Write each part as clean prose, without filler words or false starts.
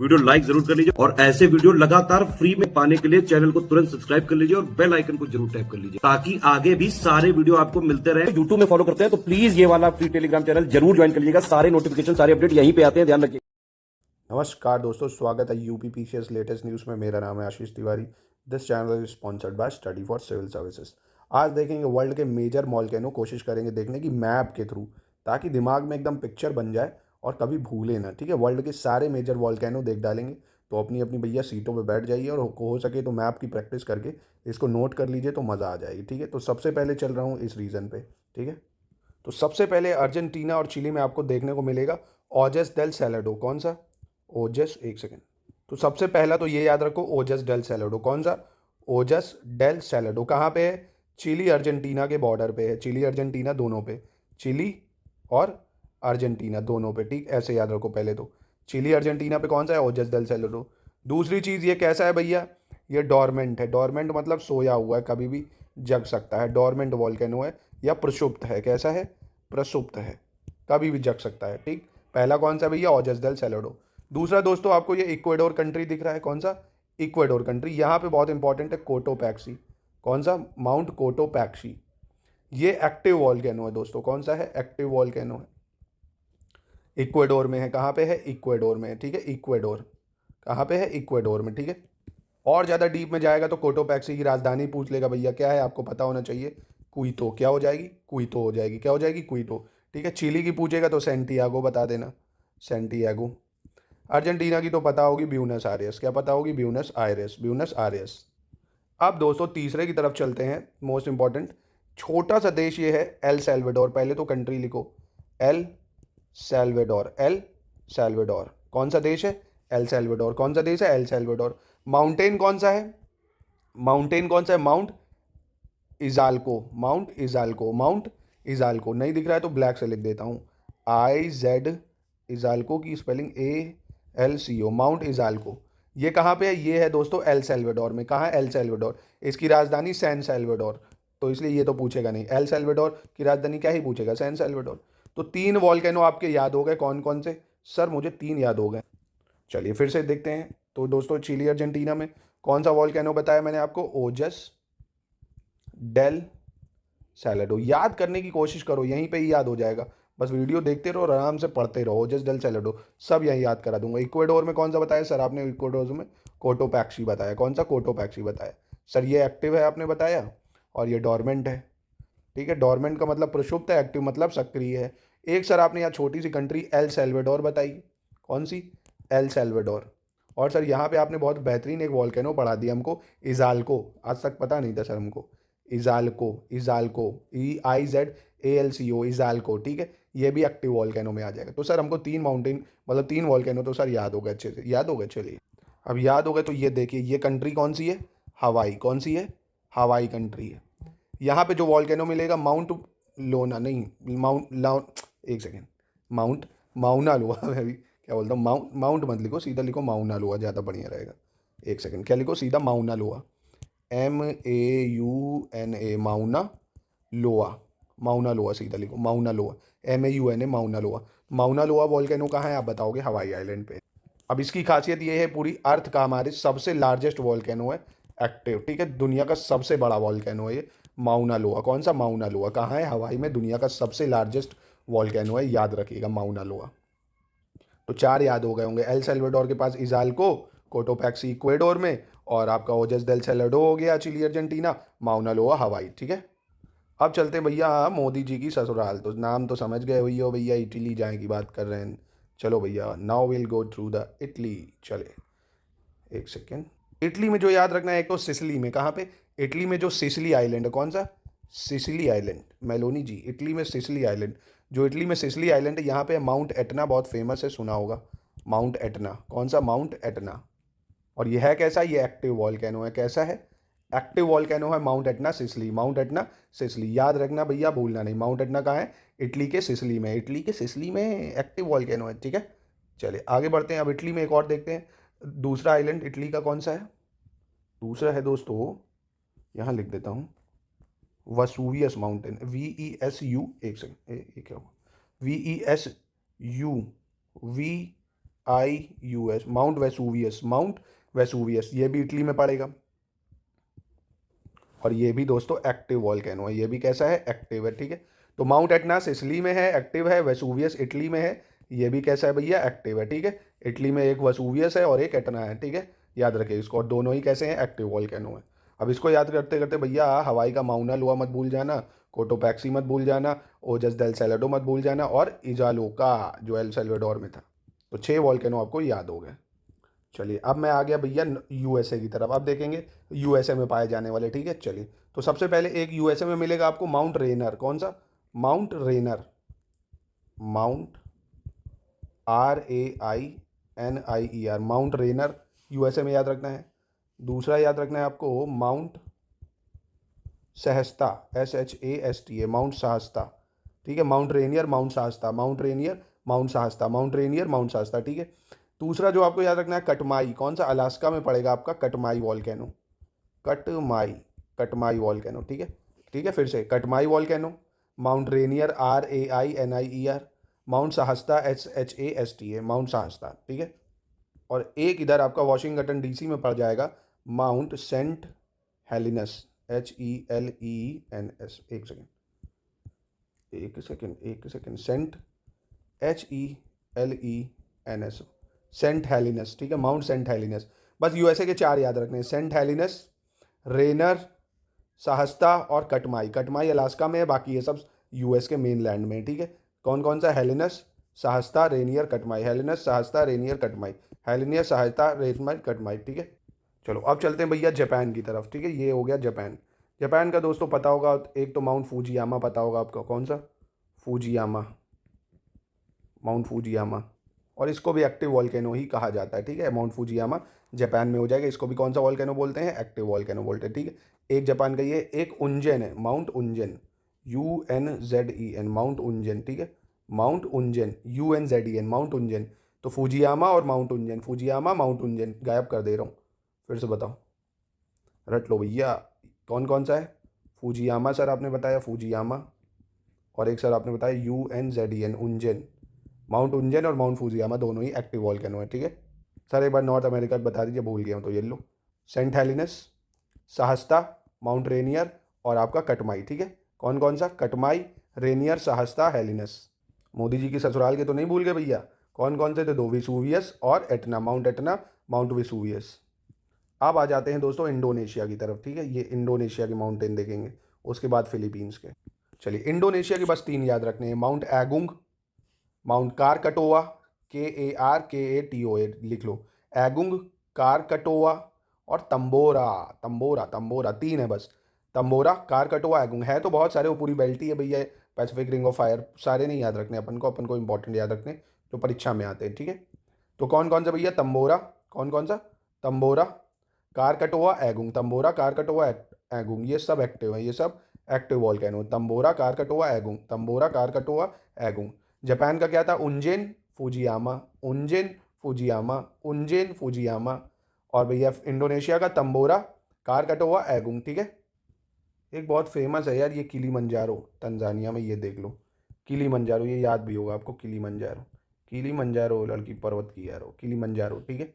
Video like जरूर कर लीजिए और ऐसे वीडियो लगातार फ्री में पाने के लिए चैनल को तुरंत सब्सक्राइब कर लीजिए और बेल आइकन को जरूर टैप कर लीजिए ताकि आगे भी सारे वीडियो आपको मिलते रहे। यूट्यूब में फॉलो करते हैं तो प्लीज ये वाला फ्री टेलीग्राम चैनल जरूर ज्वाइन कर लीजिएगा। सारे नोटिफिकेशन सारे अपडेट यहीं पे आते हैं, ध्यान रखिए। नमस्कार दोस्तों, स्वागत है यूपीपीसीएस लेटेस्ट न्यूज़ में। मेरा नाम है Ashish Tiwari. This channel is sponsored by study for civil services. आज देखेंगे वर्ल्ड के मेजर वॉल्केनो, कोशिश करेंगे देखने की मैप के थ्रू, ताकि दिमाग में एकदम पिक्चर बन जाए और कभी भूले ना। ठीक है, वर्ल्ड के सारे मेजर वॉल्केनो देख डालेंगे। तो अपनी अपनी भैया सीटों पे बैठ जाइए और हो सके तो मैप की प्रैक्टिस करके इसको नोट कर लीजिए तो मज़ा आ जाएगी। ठीक है, तो सबसे पहले चल रहा हूँ इस रीजन पे। ठीक है, तो सबसे पहले अर्जेंटीना और चिली में आपको देखने को मिलेगा ओजेस डेल सैलाडो। कौन सा? ओजस, एक सेकेंड। तो सबसे पहला तो ये याद रखो, ओजस डेल सैलाडो। कौन सा? ओजस डेल सैलाडो। कहाँ पे है? चिली अर्जेंटीना के बॉर्डर पे है। चिली अर्जेंटीना दोनों पे, चिली और अर्जेंटीना दोनों पे। ठीक, ऐसे याद रखो पहले तो। चिली अर्जेंटीना पे कौन सा है? ओजस डेल सैलाडो। दूसरी चीज़, ये कैसा है भैया? ये डोरमेंट है। डोरमेंट मतलब सोया हुआ है, कभी भी जग सकता है। डोरमेंट वॉल्केनो है या प्रसुप्त है। कैसा है? प्रसुप्त है, कभी भी जग सकता है। ठीक, पहला कौन सा भैया? ओजस डेल सैलाडो। दूसरा दोस्तों, आपको ये इक्वेडोर कंट्री दिख रहा है। कौन सा? इक्वेडोर कंट्री। यहाँ पे बहुत इंपॉर्टेंट है, कोटोपैक्सी। कौन सा? Mount Cotopaxi. ये एक्टिव वॉल्केनो है दोस्तों। कौन सा है? एक्टिव वॉल्केनो है, इक्वेडोर में है। कहाँ पे है? इक्वेडोर में है। ठीक है, इक्वेडोर कहाँ पे है? इक्वेडोर में। ठीक है, और ज़्यादा डीप में जाएगा तो कोटोपैक्सी की राजधानी पूछ लेगा। भैया क्या है, आपको पता होना चाहिए। क्वितो। क्या हो जाएगी? क्वितो हो जाएगी। क्या हो जाएगी? क्वितो। ठीक है, चिली की पूछेगा तो सेंटियागो बता देना, सेंटियागो। अर्जेंटीना की तो पता होगी, ब्यूनस आयरेस। क्या पता होगी? Buenos Aires, Buenos Aires. अब दोस्तों तीसरे की तरफ चलते हैं, मोस्ट इंपॉर्टेंट छोटा सा देश ये है, एल सैल्वेडोर। पहले तो कंट्री लिखो, एल सैल्वेडोर। एल सैल्वेडोर कौन सा देश है? एल सैल्वेडोर। कौन सा देश है? एल सैल्वेडोर। माउंटेन कौन सा है? माउंटेन कौन सा है? Mount Izalco. Mount Izalco, mount Izalco. नहीं दिख रहा है तो ब्लैक से लिख देता हूँ, IZ। इजाल्को की स्पेलिंग ALCO, माउंट इजाल्को। ये कहाँ पे है? ये है दोस्तों एल सैल्वेडोर में। कहाँ है? एल सैल्वेडोर। इसकी राजधानी सैन सैल्वेडोर। तो इसलिए ये तो पूछेगा नहीं। एल सैल्वेडोर की राजधानी क्या ही पूछेगा? सैन सैल्वेडोर। तो 3 वॉल्केनो आपके याद हो गए। कौन कौन से? सर मुझे 3 याद हो गए। चलिए फिर से देखते हैं। तो दोस्तों चिली अर्जेंटीना में कौन सा वॉल्केनो बताया मैंने आपको? ओजस डेल सैलाडो। याद करने की कोशिश करो, यहीं पे ही याद हो जाएगा। बस वीडियो देखते रहो और आराम से पढ़ते रहो। ओजस डेल सैलाडो सब यहीं याद करा दूंगा। इक्वेडोर में कौन सा बताया सर आपने? इक्वेडोर में कोटोपैक्सी बताया। कौन सा? कोटोपैक्सी बताया सर। ये एक्टिव है आपने बताया, और ये डोरमेंट है। ठीक है, डोरमेंट का मतलब प्रक्षुब्ध है, एक्टिव मतलब सक्रिय है। एक सर आपने यहाँ छोटी सी कंट्री एल सैल्वेडोर बताई। कौन सी? एल सैल्वेडोर। और सर यहाँ पे आपने बहुत बेहतरीन एक वॉल्केनो पढ़ा दिया हमको, इजाल्को। आज तक पता नहीं था सर हमको। इजाल्को, इजाल्को, EIZALCO, इजाल्को। ठीक है, ये भी एक्टिव वॉल्केनो में आ जाएगा। तो सर हमको 3 माउंटेन मतलब 3 वॉल्केनो तो सर याद हो गए, अच्छे से याद हो गए। चलिए अब याद हो गए तो ये देखिए, ये कंट्री कौन सी है? हवाई। कौन सी है? हवाई कंट्री है। यहाँ पे जो वॉल्केनो मिलेगा, माउंट लोना नहीं, माउंट लाउन, एक सेकेंड, माउंट माउना लोआ। मैं भी क्या बोलता हूँ, माउंट माउंट मत लिखो, सीधा लिखो माउना लोआ, ज़्यादा बढ़िया रहेगा। एक सेकेंड, क्या लिखो? सीधा माउना लोआ, MAUNA, माउना लोआ। माउना लोआ सीधा लिखो, माउना लोआ, MAUNA, माउना लोआ। माउना लोआ वॉल्केनो कहाँ है आप बताओगे? हवाई आइलैंड पे। अब इसकी खासियत ये है, पूरी अर्थ का हमारे सबसे लार्जेस्ट वॉल्केनो है, एक्टिव। ठीक है, दुनिया का सबसे बड़ा वॉल्केनो है ये, माउना लोआ। कौन सा? माउना लोआ। कहाँ है? हवाई में। दुनिया का सबसे लार्जेस्ट वॉल्केनो है, याद रखिएगा, माउना लोआ। तो 4 याद हो गए होंगे। एल सैल्वाडोर के पास इजाल्को, कोटोपैक्सी इक्वेडोर में, और आपका ओजस डेल सैलाडो हो गया चिली अर्जेंटीना, माउना लोआ हवाई। ठीक है, अब चलते हैं भैया मोदी जी की ससुराल। तो नाम तो समझ गए हुई हो भैया, इटली जाए की बात कर रहे हैं। चलो भैया, now will go through the Italy. चले, एक सेकेंड। इटली में जो याद रखना है, एक तो सिसिली में। कहाँ पे? इटली में जो सिसिली आइलैंड है। कौन सा? Sicily island. मेलोनी जी, इटली में सिसिली आइलैंड। जो इटली में सिसिली आइलैंड है, यहाँ पे माउंट एटना बहुत फेमस है, सुना होगा, माउंट एटना। कौन सा? Mount Etna. और ये है कैसा? ये एक्टिव वॉल्केनो है। कैसा है? एक्टिव वॉल्केनो है, mount Etna Sicily. Mount Etna Sicily, याद रखना भैया, भूलना नहीं। माउंट एटना कहाँ है? इटली के सिसिली में। इटली के सिसिली में एक्टिव वॉल्केनो है। ठीक है, चलिए आगे बढ़ते हैं। अब इटली में एक और देखते हैं, दूसरा आइलैंड इटली का कौन सा है? दूसरा है दोस्तों, यहाँ लिख देता हूँ, वसूवियस माउंटेन। VESU, एक सेकेंड, ये क्या हुआ? VESU, VSUS, mount Vesuvius, mount Vesuvius, ये भी इटली में पड़ेगा। और ये भी दोस्तों एक्टिव वॉल्केनो है, ये भी कैसा है, एक्टिव है, ठीक है। तो माउंट एटना सिसिली में है, एक्टिव है। वेसुवियस इटली में है, ये भी कैसा है भैया, एक्टिव है, ठीक है। इटली में एक वेसुवियस है और एक एटना है, ठीक है, याद रखिए इसको। और दोनों ही कैसे हैं, एक्टिव वॉल्केनो है। अब इसको याद करते करते भैया हवाई का माउना लुआ मत भूल जाना, कोटोपैक्सी मत भूल जाना, ओजस डेल सैलाडो मत भूल जाना, और इजालोका जो एल सल्वाडोर में था। तो 6 वॉल्केनो आपको याद हो गए। चलिए अब मैं आ गया भैया यूएसए की तरफ। अब देखेंगे यूएसए में पाए जाने वाले, ठीक है। चलिए तो सबसे पहले एक यूएसए में मिलेगा आपको माउंट रेनर। कौन सा, mount Rainier, mount RAINIER, mount Rainier USA में याद रखना है। दूसरा याद रखना है आपको mount Shasta, SHASTA, mount Shasta, ठीक है। Mount Rainier, mount Shasta, mount Rainier, mount Shasta, mount Rainier, mount Shasta, ठीक है। दूसरा जो आपको याद रखना है कटमाई, कौन सा, अलास्का में पड़ेगा आपका कटमाई वॉल्केनो, कटमाई, कटमाई वॉल्केनो, ठीक है, ठीक है। फिर से Katmai volcano, mount Rainier RAINIER, mount Shasta SHASTA, mount Shasta, ठीक है। और एक इधर आपका वाशिंगटन DC में पड़ जाएगा माउंट सेंट हेलिनस, HELENS, एक सेकेंड, एक सेकेंड, सेंट HELENS, सेंट हेलिनस, ठीक है, माउंट सेंट हेलिनस। बस यूएसए के 4 याद रखने हैं, सेंट हेलिनस, रेनर, सहस्ता और कटमाई। कटमाई अलास्का में है, बाकी ये सब यूएस के मेन लैंड में है, ठीक है। कौन कौन सा, हेलिनस, सहस्ता, रेनियर, कटमाई, हेलिनस, सहस्ता, रेनियर, कटमाई, हेलिनियर, सहस्ता, रेनियर, कटमाई, ठीक है। चलो अब चलते हैं भैया जापान की तरफ, ठीक है। ये हो गया जापान। जापान का दोस्तों पता होगा, एक तो माउंट फूजियामा पता होगा आपका, कौन सा, फूजियामा, माउंट फूजियामा। और इसको भी एक्टिव वॉल्केनो ही कहा जाता है, ठीक है। माउंट फूजियामा जापान में हो जाएगा, इसको भी कौन सा वॉल्केनो बोलते हैं, एक्टिव वॉल्केनो बोलते हैं, ठीक है। एक जापान का ये, एक उंजेन है, माउंट उंजेन, UNZEN, माउंट उंजेन, ठीक है, माउंट उंजेन, UNZEN, माउंट उंजेन। तो फूजियामा और माउंट उंजेन, फूजियामा, माउंट उंजेन, गायब कर दे रहा हूँ, फिर से बताओ, रट लो भैया। कौन कौन सा है, फूजियामा सर आपने बताया, फूजियामा, और एक सर आपने बताया UNZEN, उंजेन। माउंट उंजेन और माउंट फूजियामा दोनों ही एक्टिव वॉल्केनो है, ठीक है। सर एक बार नॉर्थ अमेरिका बता दीजिए, भूल गया हूँ तो ये लो, सेंट हेलिनस, सहस्ता, माउंट रेनियर और आपका कटमाई, ठीक है। कौन कौन सा, कटमाई, रेनियर, सहस्ता, हेलिनस। मोदी जी की ससुराल के तो नहीं भूल गए भैया, कौन कौन से थे, 2 वेसुवियस और Etna, mount Etna, mount Vesuvius. अब आ जाते हैं दोस्तों इंडोनेशिया की तरफ, ठीक है। ये इंडोनेशिया के माउंटेन देखेंगे, उसके बाद फिलीपींस के। चलिए इंडोनेशिया के बस 3 याद रखने हैं, माउंट एगुंग, माउंट कारकटोआ, KARKATOA लिख लो, एगुंग, कारकटोआ और तंबोरा, तंबोरा, तंबोरा, 3 है बस, तंबोरा, कारकटोआ, एगुंग। है तो बहुत सारे, वो पूरी बेल्ट ही है भैया, पैसिफिक रिंग ऑफ फायर, सारे नहीं याद रखने अपन को इंपॉर्टेंट याद रखने जो परीक्षा में आते हैं, ठीक है। तो कौन कौन सा भैया, तंबोरा, कौन कौन सा, तंबोरा, कारकटोआ, एगुंग, तंबोरा, कारकटोआ, एगुंग, ये सब एक्टिव है, ये सब एक्टिव वॉल्केनो, तंबोरा, कारकटोआ, एगुंग, तंबोरा, कारकटोआ, एगुंग। जापान का क्या था, उंजेन, फुजियामा, उंजेन, फुजियामा, उंजेन, फुजियामा। और भैया इंडोनेशिया का तंबोरा, कारकटोआ, एगुंग, ठीक है। एक बहुत फेमस है यार ये किलीमंजारो, तंजानिया में, ये देख लो किलीमंजारो, ये याद भी होगा आपको, किलीमंजारो, किलीमंजारो लड़की पर्वत की यारो, किलीमंजारो, ठीक है।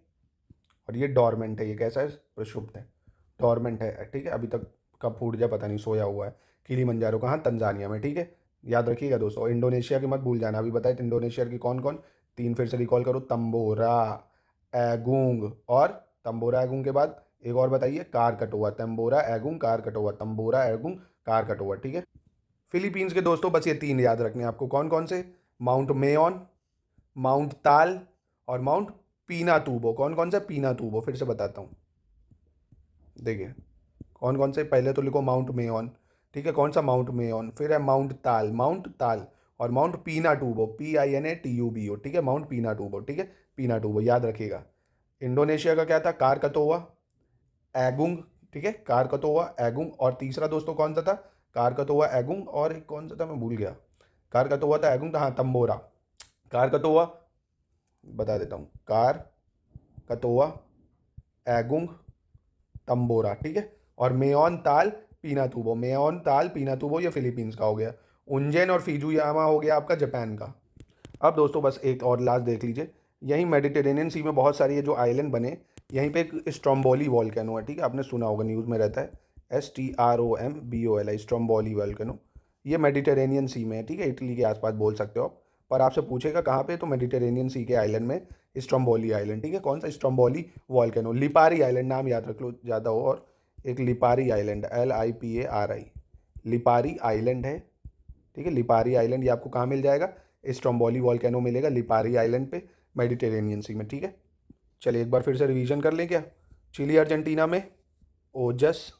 और ये डॉर्मेंट है, ये कैसा है, प्रक्षुब्ध है, डॉर्मेंट है, ठीक है, अभी तक कब फूट जाए पता नहीं, सोया हुआ है। किलीमंजारो कहाँ, तंजानिया में, ठीक है, याद रखिएगा दोस्तों। इंडोनेशिया की मत भूल जाना, अभी बताए इंडोनेशिया की कौन कौन, 3 फिर से रिकॉल करो, तंबोरा, एगुंग, और तंबोरा एगुंग के बाद एक और बताइए, कारकटोआ, तंबोरा एगुंग, कारकटोआ, तंबोरा एगुंग, कारकटोआ, ठीक है। फिलीपींस के दोस्तों बस ये 3 याद रखने हैं आपको, कौन कौन से, माउंट मेयोन, माउंट ताल और माउंट पीनातूबो। कौन कौन सा, पीनातूबो, फिर से बताता हूँ, देखिए कौन कौन से, पहले तो लिखो माउंट मेयोन, ठीक है, कौन सा, माउंट मेयोन, फिर है माउंट ताल, माउंट ताल, और माउंट पीनाटूबो, PINATUBO, ठीक है, माउंट पीनाटूबो, ठीक है, पीनाटूबो याद रखिएगा। इंडोनेशिया का क्या था, कारकतोआ, एगुंग, ठीक है, कारकतोआ, एगुंग। और तीसरा दोस्तों कौन सा था, कारकतोआ, एगुंग, और एक कौन सा था मैं भूल गया, कारकतोआ था, एगुंग था, हाँ तंबोरा, कारकतोआ, बता देता हूँ, कारकतोआ, एगुंग, तंबोरा, ठीक है। और मेयोन ताल, पीनातूबो, मेयोन ताल, पीनातूबो, ये फिलीपींस का हो गया। उंजेन और फिजुयामा हो गया आपका जापान का। अब दोस्तों बस एक और लास्ट देख लीजिए, यहीं मेडिटेरेनियन सी में बहुत सारी ये जो आइलैंड बने, यहीं पे एक स्ट्रोम्बोली वॉल्केनो है, ठीक है, आपने सुना होगा, न्यूज़ में रहता है, STROMBOLI, स्ट्रोम्बोली वॉल्केनो। ये मेडिटेरेनियन सी में है, ठीक है, इटली के आसपास बोल सकते हो आप। पर आपसे पूछेगा कहाँ पे, तो मेडिटेरेनियन सी के आइलैंड में स्ट्रोम्बोली आइलैंड, ठीक है। कौन सा? Stromboli volcano. लिपारी आइलैंड, नाम याद रख लो ज़्यादा हो। और एक Lipari island, LIPARI, Lipari island है, ठीक है। लिपारी आइलैंड ये आपको कहाँ मिल जाएगा? स्ट्रोम्बोली वॉल्केनो मिलेगा लिपारी आइलैंड पे, मेडिटेरेनियन सी में, ठीक है। चलिए एक बार फिर से रिवीजन कर लें क्या। चिली अर्जेंटीना में ओजस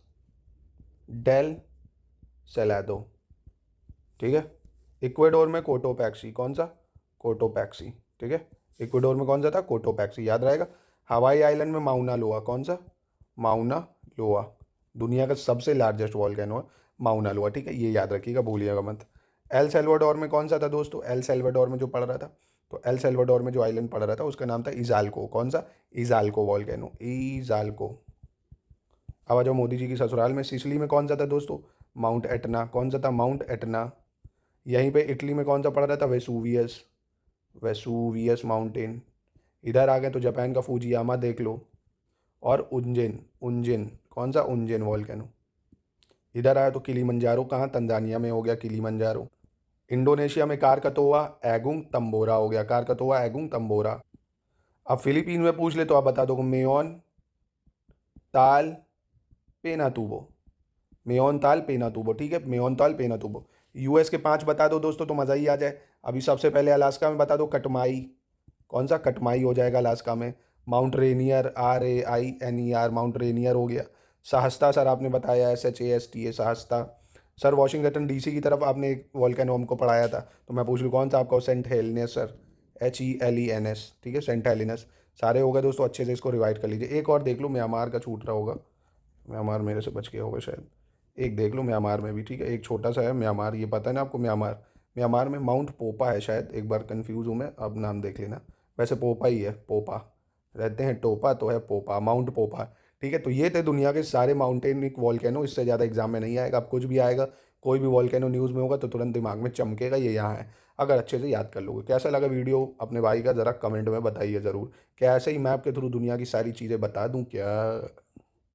डेल सेलादो, ठीक है। इक्वेडोर में कोटोपैक्सी, कौन सा? कोटोपैक्सी, ठीक है। इक्वेडोर में कौन सा था? कोटोपैक्सी, याद रहेगा। हवाई आइलैंड में माउना लोआ, कौन सा? माउना लोआ, दुनिया का सबसे लार्जेस्ट वॉल्केनो है माउना लोआ, ठीक है, ये याद रखिएगा, भूलिएगा मत। एल सेल्वाडोर में कौन सा था दोस्तों? एल सेल्वाडोर में जो पड़ रहा था, तो एल सेल्वाडोर में जो आइलैंड पड़ रहा था उसका नाम था इजाल्को, कौन सा? इजाल्को वॉल्केनो, इजाल्को। अब आ जाओ मोदी जी की ससुराल में, सिसिली में कौन सा था दोस्तों? माउंट एटना, कौन सा था? Mount Etna. यहीं पे इटली में कौन सा पड़ रहा था? Vesuvius, Vesuvius mountain. इधर आ गए तो जापान का फूजियामा देख लो। और उंजेन, उंजेन, कौन सा? उंजेन वॉल्केनो। इधर आया तो किलीमंजारो, कहाँ? तंजानिया में हो गया किलीमंजारो। इंडोनेशिया में कारकतोआ एगुंग तंबोरा हो गया, कारकतोआ एगुंग तंबोरा। अब फिलीपीन में पूछ ले तो आप बता दो, मेयोन ताल पेनातुबो, मेयोन ताल पेनातुबो, ठीक है, मेयोन ताल पेनातुबो। यूएस के 5 बता दो दोस्तों तो मज़ा ही आ जाए। अभी सबसे पहले अलास्का में बता दो, कटमाई, कौन सा? कटमाई हो जाएगा अलास्का में। Mount Rainier, RAINER, mount Rainier हो गया। सहस्ता सर आपने बताया, SHASTA, सहस्ता। सर वाशिंगटन DC की तरफ आपने एक वॉल्केनो हमको पढ़ाया था, तो मैं पूछ लूँ कौन सा आपका? सेंट हेलेनस सर, HELENS, ठीक है, सेंट हेलेनस। सारे हो गए दोस्तों, अच्छे से इसको रिवाइड कर लीजिए। एक और देख लो, म्यांमार का छूट रहा होगा, म्यांमार मेरे से बच गया होगा शायद। एक देख लो म्यांमार में भी, ठीक है, एक छोटा सा है म्यांमार, ये पता है ना आपको म्यांमार। म्यांमार में माउंट पोपा है शायद, एक बार कंफ्यूज हूँ मैं, अब नाम देख लेना। वैसे पोपा ही है, पोपा रहते हैं, टोपा तो है पोपा, माउंट पोपा, ठीक है। तो ये थे दुनिया के सारे माउंटेनिक वॉल्केनो, इससे ज़्यादा एग्जाम में नहीं आएगा। अब कुछ भी आएगा, कोई भी वॉल्केनो न्यूज़ में होगा तो तुरंत दिमाग में चमकेगा ये यहाँ है, अगर अच्छे से याद कर लोगे। कैसा लगा वीडियो अपने भाई का ज़रा कमेंट में बताइए ज़रूर। क्या ऐसे ही मैं आपके थ्रू दुनिया की सारी चीज़ें बता दूँ क्या?